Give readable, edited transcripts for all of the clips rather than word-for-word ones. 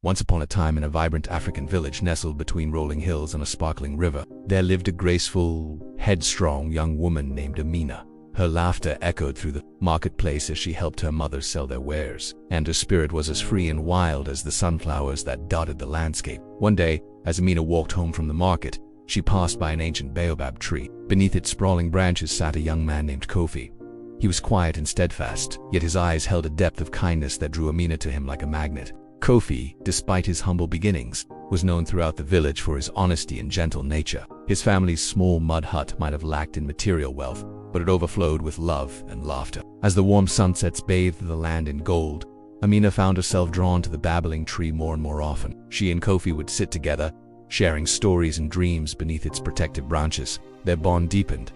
Once upon a time, in a vibrant African village nestled between rolling hills and a sparkling river, there lived a graceful, headstrong young woman named Amina. Her laughter echoed through the marketplace as she helped her mother sell their wares, and her spirit was as free and wild as the sunflowers that dotted the landscape. One day, as Amina walked home from the market, she passed by an ancient baobab tree. Beneath its sprawling branches sat a young man named Kofi. He was quiet and steadfast, yet his eyes held a depth of kindness that drew Amina to him like a magnet. Kofi, despite his humble beginnings, was known throughout the village for his honesty and gentle nature. His family's small mud hut might have lacked in material wealth, but it overflowed with love and laughter. As the warm sunsets bathed the land in gold, Amina found herself drawn to the babbling tree more and more often. She and Kofi would sit together, sharing stories and dreams beneath its protective branches. Their bond deepened,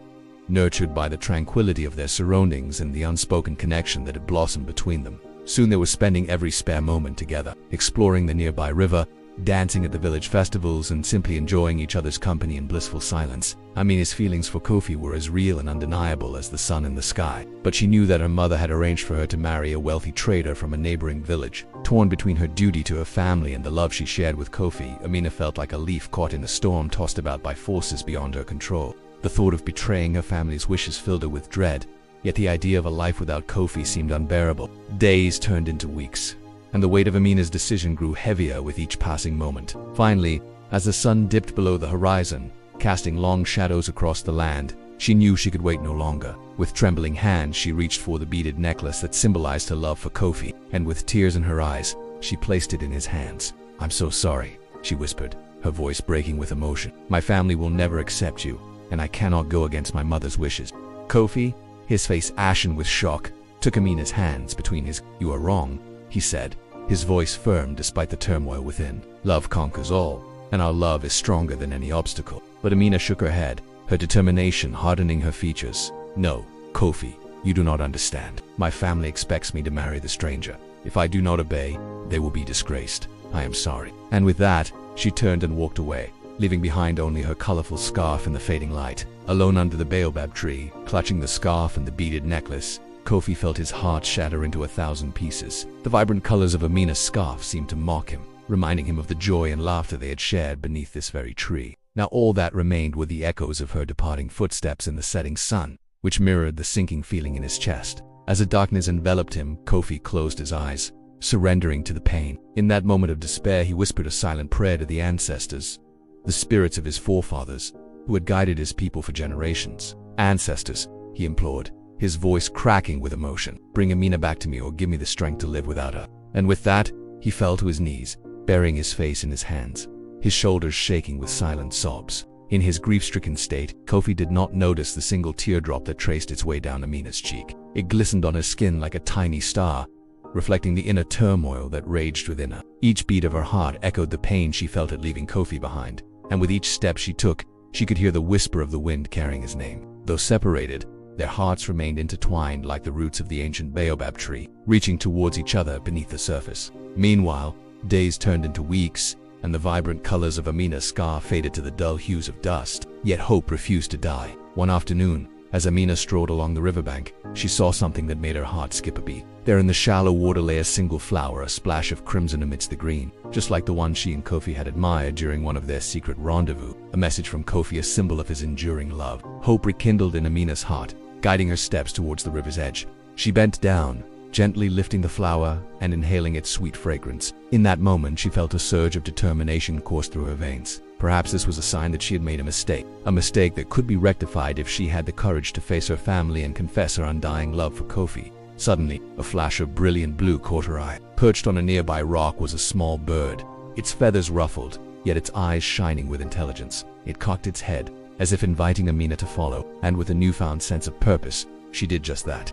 nurtured by the tranquility of their surroundings and the unspoken connection that had blossomed between them. Soon they were spending every spare moment together, exploring the nearby river, dancing at the village festivals, and simply enjoying each other's company in blissful silence. Amina's feelings for Kofi were as real and undeniable as the sun in the sky, but she knew that her mother had arranged for her to marry a wealthy trader from a neighboring village. Torn between her duty to her family and the love she shared with Kofi, Amina felt like a leaf caught in a storm, tossed about by forces beyond her control. The thought of betraying her family's wishes filled her with dread, yet the idea of a life without Kofi seemed unbearable. Days turned into weeks, and the weight of Amina's decision grew heavier with each passing moment. Finally, as the sun dipped below the horizon, casting long shadows across the land, she knew she could wait no longer. With trembling hands, she reached for the beaded necklace that symbolized her love for Kofi, and with tears in her eyes, she placed it in his hands. "I'm so sorry," she whispered, her voice breaking with emotion. "My family will never accept you, and I cannot go against my mother's wishes." Kofi, his face ashen with shock, took Amina's hands between his. "You are wrong," he said, his voice firm despite the turmoil within. "Love conquers all, and our love is stronger than any obstacle." But Amina shook her head, her determination hardening her features. "No, Kofi, you do not understand. My family expects me to marry the stranger. If I do not obey, they will be disgraced. I am sorry." And with that, she turned and walked away, leaving behind only her colorful scarf in the fading light. Alone under the baobab tree, clutching the scarf and the beaded necklace, Kofi felt his heart shatter into 1,000 pieces. The vibrant colors of Amina's scarf seemed to mock him, reminding him of the joy and laughter they had shared beneath this very tree. Now all that remained were the echoes of her departing footsteps in the setting sun, which mirrored the sinking feeling in his chest. As the darkness enveloped him, Kofi closed his eyes, surrendering to the pain. In that moment of despair, he whispered a silent prayer to the ancestors, the spirits of his forefathers, who had guided his people for generations. "Ancestors," he implored, his voice cracking with emotion, "bring Amina back to me or give me the strength to live without her." And with that, he fell to his knees, burying his face in his hands, his shoulders shaking with silent sobs. In his grief-stricken state, Kofi did not notice the single teardrop that traced its way down Amina's cheek. It glistened on her skin like a tiny star, reflecting the inner turmoil that raged within her. Each beat of her heart echoed the pain she felt at leaving Kofi behind, and with each step she took, she could hear the whisper of the wind carrying his name. Though separated, their hearts remained intertwined like the roots of the ancient baobab tree, reaching towards each other beneath the surface. Meanwhile, days turned into weeks, and the vibrant colors of Amina's scarf faded to the dull hues of dust. Yet hope refused to die. One afternoon, as Amina strolled along the riverbank, she saw something that made her heart skip a beat. There in the shallow water lay a single flower, a splash of crimson amidst the green, just like the one she and Kofi had admired during one of their secret rendezvous. A message from Kofi, a symbol of his enduring love. Hope rekindled in Amina's heart, guiding her steps towards the river's edge. She bent down, gently lifting the flower and inhaling its sweet fragrance. In that moment, she felt a surge of determination course through her veins. Perhaps this was a sign that she had made a mistake that could be rectified if she had the courage to face her family and confess her undying love for Kofi. Suddenly, a flash of brilliant blue caught her eye. Perched on a nearby rock was a small bird, its feathers ruffled, yet its eyes shining with intelligence. It cocked its head, as if inviting Amina to follow, and with a newfound sense of purpose, she did just that.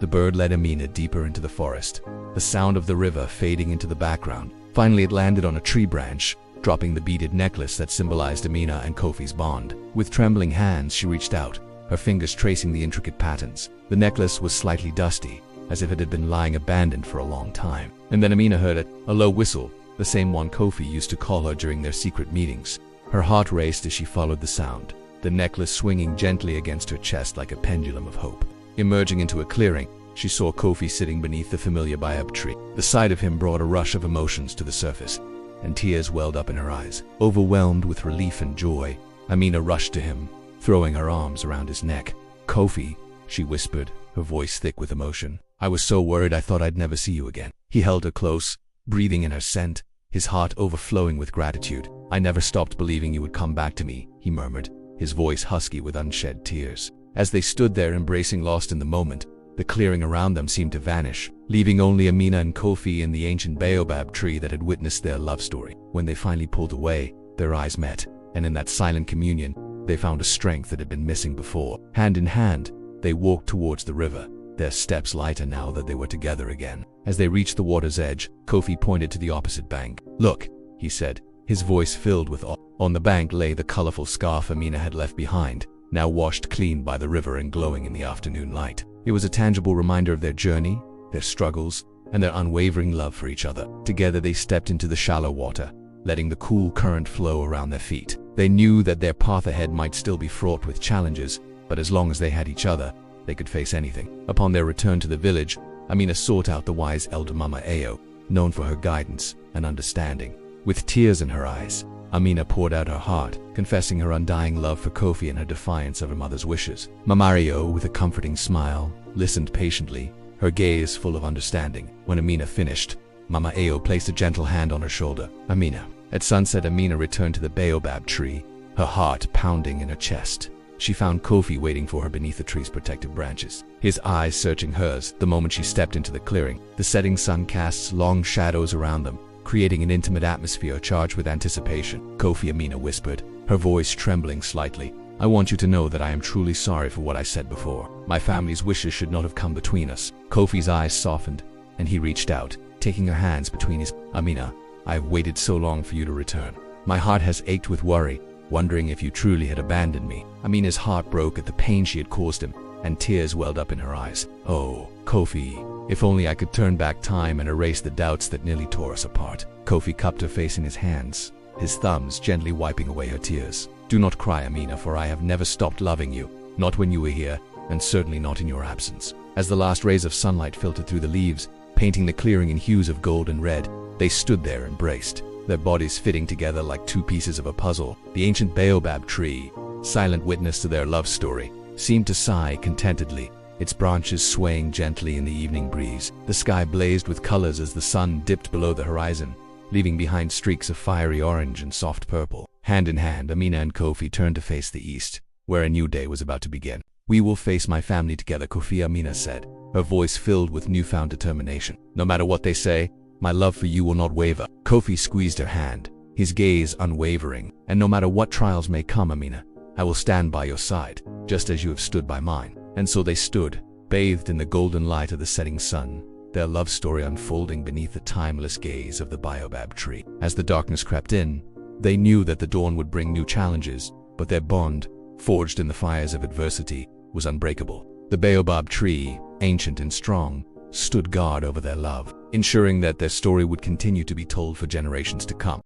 The bird led Amina deeper into the forest, the sound of the river fading into the background. Finally, it landed on a tree branch, dropping the beaded necklace that symbolized Amina and Kofi's bond. With trembling hands, she reached out, her fingers tracing the intricate patterns. The necklace was slightly dusty, as if it had been lying abandoned for a long time. And then Amina heard it, a low whistle, the same one Kofi used to call her during their secret meetings. Her heart raced as she followed the sound, the necklace swinging gently against her chest like a pendulum of hope. Emerging into a clearing, she saw Kofi sitting beneath the familiar baobab tree. The sight of him brought a rush of emotions to the surface, and tears welled up in her eyes. Overwhelmed with relief and joy, Amina rushed to him, throwing her arms around his neck. "Kofi," she whispered, her voice thick with emotion. "I was so worried I thought I'd never see you again." He held her close, breathing in her scent, his heart overflowing with gratitude. "I never stopped believing you would come back to me," he murmured, his voice husky with unshed tears. As they stood there embracing, lost in the moment, the clearing around them seemed to vanish, leaving only Amina and Kofi in the ancient baobab tree that had witnessed their love story. When they finally pulled away, their eyes met, and in that silent communion, they found a strength that had been missing before. Hand in hand, they walked towards the river, their steps lighter now that they were together again. As they reached the water's edge, Kofi pointed to the opposite bank. "Look," he said, his voice filled with awe. On the bank lay the colorful scarf Amina had left behind, now washed clean by the river and glowing in the afternoon light. It was a tangible reminder of their journey, their struggles, and their unwavering love for each other. Together they stepped into the shallow water, letting the cool current flow around their feet. They knew that their path ahead might still be fraught with challenges, but as long as they had each other, they could face anything. Upon their return to the village, Amina sought out the wise elder Mama Ayo, known for her guidance and understanding. With tears in her eyes, Amina poured out her heart, confessing her undying love for Kofi and her defiance of her mother's wishes. Mama Ayo, with a comforting smile, listened patiently, her gaze full of understanding. When Amina finished, Mama Ayo placed a gentle hand on her shoulder. "Amina." At sunset, Amina returned to the baobab tree, her heart pounding in her chest. She found Kofi waiting for her beneath the tree's protective branches, his eyes searching hers the moment she stepped into the clearing. The setting sun casts long shadows around them, creating an intimate atmosphere charged with anticipation. "Kofi," Amina whispered, her voice trembling slightly, "I want you to know that I am truly sorry for what I said before. My family's wishes should not have come between us." Kofi's eyes softened, and he reached out, taking her hands between his. "Amina, I have waited so long for you to return. My heart has ached with worry, wondering if you truly had abandoned me." Amina's heart broke at the pain she had caused him, and tears welled up in her eyes. "Oh, Kofi, if only I could turn back time and erase the doubts that nearly tore us apart." Kofi cupped her face in his hands, his thumbs gently wiping away her tears. "Do not cry, Amina, for I have never stopped loving you, not when you were here, and certainly not in your absence." As the last rays of sunlight filtered through the leaves, painting the clearing in hues of gold and red, they stood there embraced, their bodies fitting together like two pieces of a puzzle. The ancient baobab tree, silent witness to their love story, seemed to sigh contentedly, its branches swaying gently in the evening breeze. The sky blazed with colors as the sun dipped below the horizon, leaving behind streaks of fiery orange and soft purple. Hand in hand, Amina and Kofi turned to face the east, where a new day was about to begin. "We will face my family together," Kofi, Amina said, her voice filled with newfound determination. "No matter what they say, my love for you will not waver." Kofi squeezed her hand, his gaze unwavering. "And no matter what trials may come, Amina, I will stand by your side, just as you have stood by mine." And so they stood, bathed in the golden light of the setting sun, their love story unfolding beneath the timeless gaze of the baobab tree. As the darkness crept in, they knew that the dawn would bring new challenges, but their bond, forged in the fires of adversity, was unbreakable. The baobab tree, ancient and strong, stood guard over their love, ensuring that their story would continue to be told for generations to come.